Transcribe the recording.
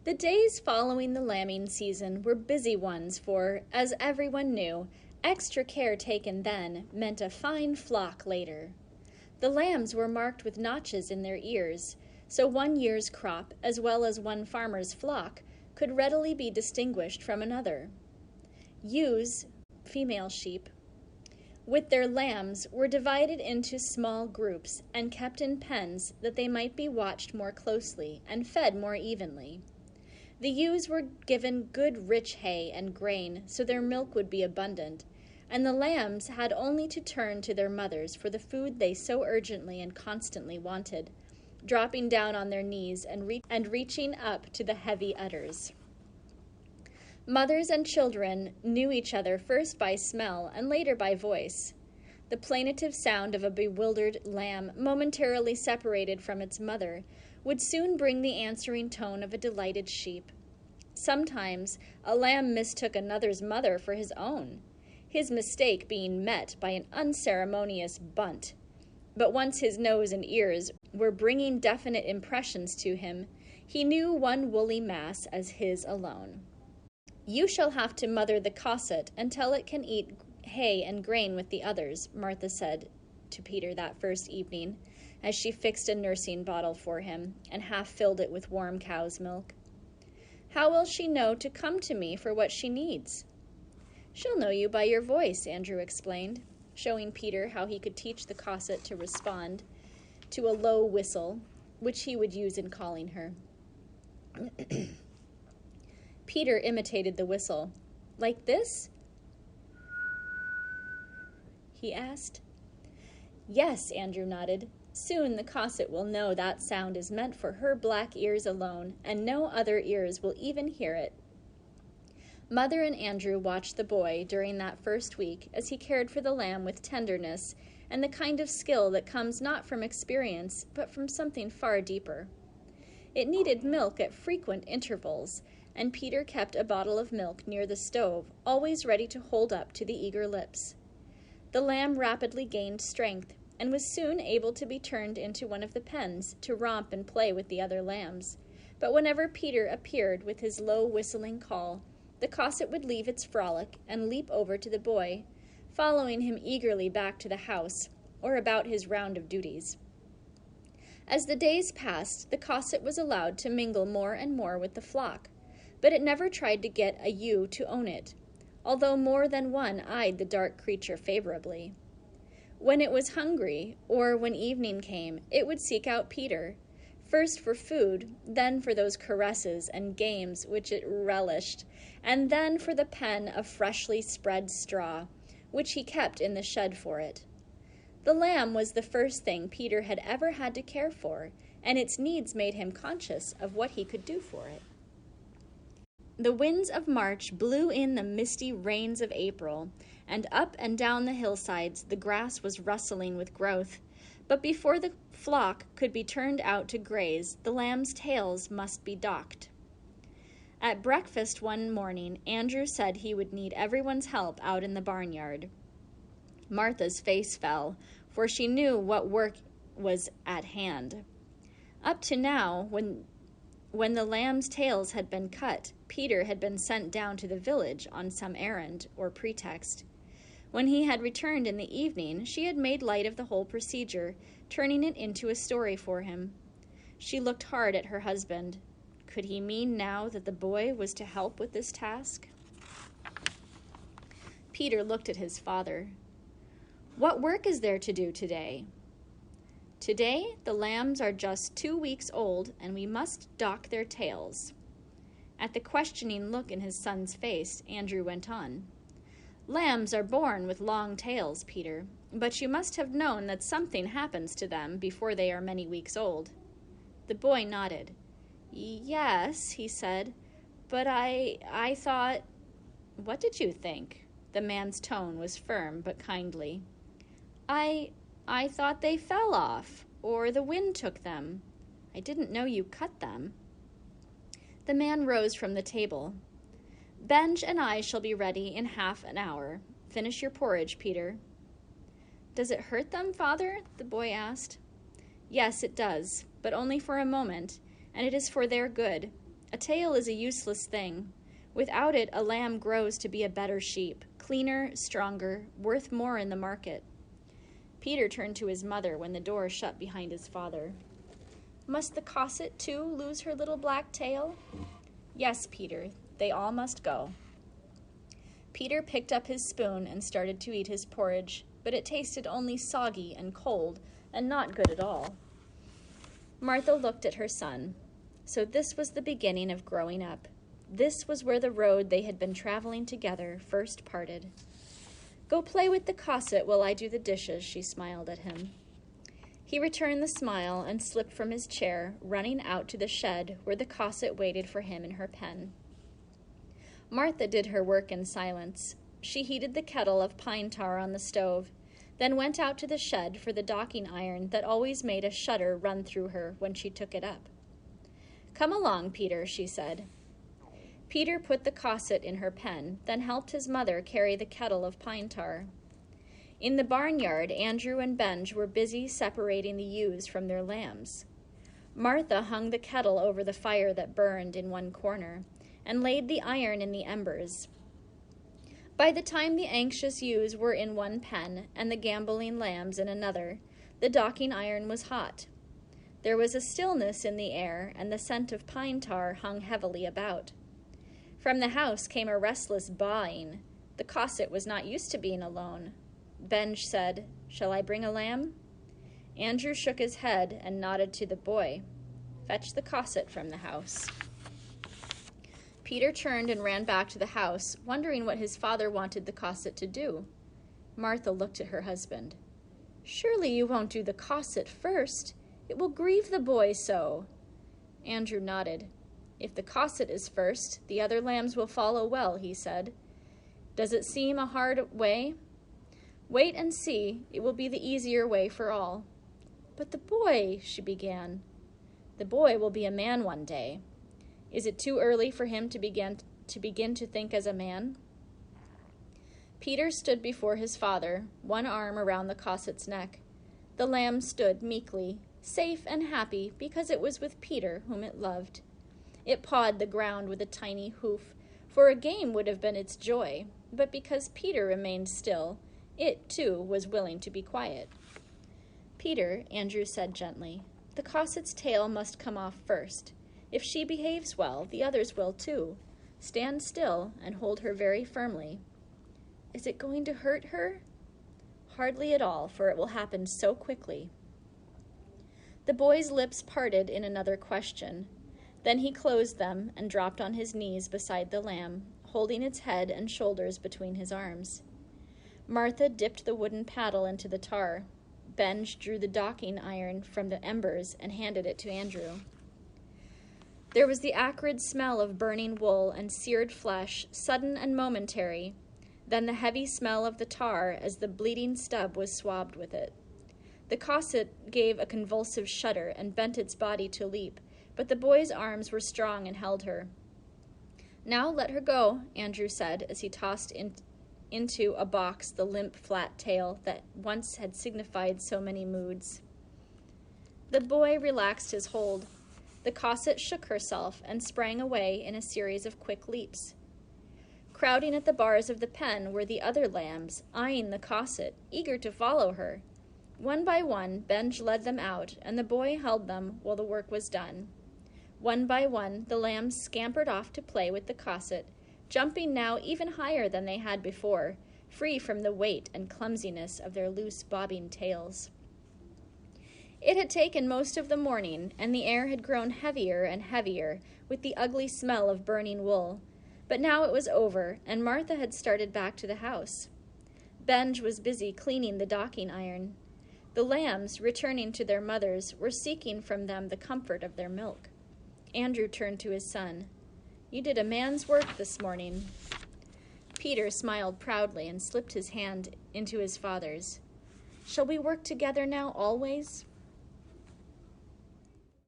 The days following the lambing season were busy ones, for, as everyone knew, extra care taken then meant a fine flock later. The lambs were marked with notches in their ears, so one year's crop, as well as one farmer's flock, could readily be distinguished from another. Ewes, female sheep, with their lambs, were divided into small groups and kept in pens that they might be watched more closely and fed more evenly. The ewes were given good rich hay and grain so their milk would be abundant, and the lambs had only to turn to their mothers for the food they so urgently and constantly wanted, dropping down on their knees and reaching up to the heavy udders. Mothers and children knew each other first by smell and later by voice. The plaintive sound of a bewildered lamb momentarily separated from its mother would soon bring the answering tone of a delighted sheep. Sometimes a lamb mistook another's mother for his own, his mistake being met by an unceremonious bunt. But once his nose and ears were bringing definite impressions to him, he knew one woolly mass as his alone. "You shall have to mother the cosset until it can eat hay and grain with the others," Martha said to Peter that first evening, as she fixed a nursing bottle for him and half filled it with warm cow's milk. "How will she know to come to me for what she needs?" "She'll know you by your voice," Andrew explained, showing Peter how he could teach the cosset to respond to a low whistle, which he would use in calling her. Peter imitated the whistle. "Like this?" he asked. "Yes," Andrew nodded. "Soon the cosset will know that sound is meant for her black ears alone, and no other ears will even hear it." Mother and Andrew watched the boy during that first week as he cared for the lamb with tenderness and the kind of skill that comes not from experience, but from something far deeper. It needed milk at frequent intervals, and Peter kept a bottle of milk near the stove, always ready to hold up to the eager lips. The lamb rapidly gained strength, and was soon able to be turned into one of the pens to romp and play with the other lambs. But whenever Peter appeared with his low whistling call, the cosset would leave its frolic and leap over to the boy, following him eagerly back to the house or about his round of duties. As the days passed, the cosset was allowed to mingle more and more with the flock, but it never tried to get a ewe to own it, although more than one eyed the dark creature favorably. When it was hungry, or when evening came, it would seek out Peter, first for food, then for those caresses and games which it relished, and then for the pen of freshly spread straw, which he kept in the shed for it. The lamb was the first thing Peter had ever had to care for, and its needs made him conscious of what he could do for it. The winds of March blew in the misty rains of April, and up and down the hillsides the grass was rustling with growth. But before the flock could be turned out to graze, the lambs' tails must be docked. At breakfast one morning, Andrew said he would need everyone's help out in the barnyard. Martha's face fell, for she knew what work was at hand. Up to now, when the lambs' tails had been cut, Peter had been sent down to the village on some errand or pretext. When he had returned in the evening, she had made light of the whole procedure, turning it into a story for him. She looked hard at her husband. Could he mean now that the boy was to help with this task? Peter looked at his father. "What work is there to do today?" "Today, the lambs are just 2 weeks old, and we must dock their tails." At the questioning look in his son's face, Andrew went on. "Lambs are born with long tails, Peter, but you must have known that something happens to them before they are many weeks old." The boy nodded. "Yes," he said, "but I thought—" "What did you think?" The man's tone was firm but kindly. I thought they fell off, or the wind took them. I didn't know you cut them." The man rose from the table. "Benj and I shall be ready in half an hour. Finish your porridge, Peter." "Does it hurt them, Father?" the boy asked. "Yes, it does, but only for a moment, and it is for their good. A A tail is a useless thing. Without it, a lamb grows to be a better sheep, cleaner, stronger, worth more in the market. Peter turned to his mother when the door shut behind his father. Must the Cosset, too, lose her little black tail? Yes, Peter, they all must go. Peter picked up his spoon and started to eat his porridge, but it tasted only soggy and cold and not good at all. Martha looked at her son. So this was the beginning of growing up. This was where the road they had been traveling together first parted. Go play with the Cosset while I do the dishes, she smiled at him. He returned the smile and slipped from his chair, running out to the shed where the Cosset waited for him in her pen. Martha did her work in silence. She heated the kettle of pine tar on the stove, then went out to the shed for the docking iron that always made a shudder run through her when she took it up. Come along, Peter, she said. Peter put the Cosset in her pen, then helped his mother carry the kettle of pine tar. In the barnyard, Andrew and Benj were busy separating the ewes from their lambs. Martha hung the kettle over the fire that burned in one corner, and laid the iron in the embers. By the time the anxious ewes were in one pen and the gambolling lambs in another, the docking iron was hot. There was a stillness in the air, and the scent of pine tar hung heavily about. From the house came a restless baaing. The Cosset was not used to being alone. Benj said, "Shall I bring a lamb?" Andrew shook his head and nodded to the boy. "Fetch the Cosset from the house." Peter turned and ran back to the house, wondering what his father wanted the Cosset to do. Martha looked at her husband. "Surely you won't do the Cosset first. It will grieve the boy so." Andrew nodded. "If the Cosset is first, the other lambs will follow well," he said. "Does it seem a hard way?" "Wait and see. It will be the easier way for all." "But the boy," she began. "The boy will be a man one day. Is it too early for him to begin to think as a man?" Peter stood before his father, one arm around the Cosset's neck. The lamb stood meekly, safe and happy because it was with Peter whom it loved. It pawed the ground with a tiny hoof, for a game would have been its joy, but because Peter remained still, it, too, was willing to be quiet. "Peter," Andrew said gently, "the Cosset's tail must come off first. If she behaves well, the others will too. Stand still and hold her very firmly." "Is it going to hurt her?" "Hardly at all, for it will happen so quickly." The boy's lips parted in another question. Then he closed them and dropped on his knees beside the lamb, holding its head and shoulders between his arms. Martha dipped the wooden paddle into the tar. Benj drew the docking iron from the embers and handed it to Andrew. There was the acrid smell of burning wool and seared flesh, sudden and momentary, then the heavy smell of the tar as the bleeding stub was swabbed with it. The Cosset gave a convulsive shudder and bent its body to leap, but the boy's arms were strong and held her. "Now let her go," Andrew said as he tossed into a box the limp, flat tail that once had signified so many moods. The boy relaxed his hold. The Cosset shook herself and sprang away in a series of quick leaps. Crowding at the bars of the pen were the other lambs, eyeing the Cosset, eager to follow her. One by one, Benj led them out, and the boy held them while the work was done. One by one, the lambs scampered off to play with the Cosset, jumping now even higher than they had before, free from the weight and clumsiness of their loose bobbing tails. It had taken most of the morning, and the air had grown heavier and heavier with the ugly smell of burning wool. But now it was over, and Martha had started back to the house. Benj was busy cleaning the docking iron. The lambs, returning to their mothers, were seeking from them the comfort of their milk. Andrew turned to his son. "You did a man's work this morning." Peter smiled proudly and slipped his hand into his father's. "Shall we work together now always?"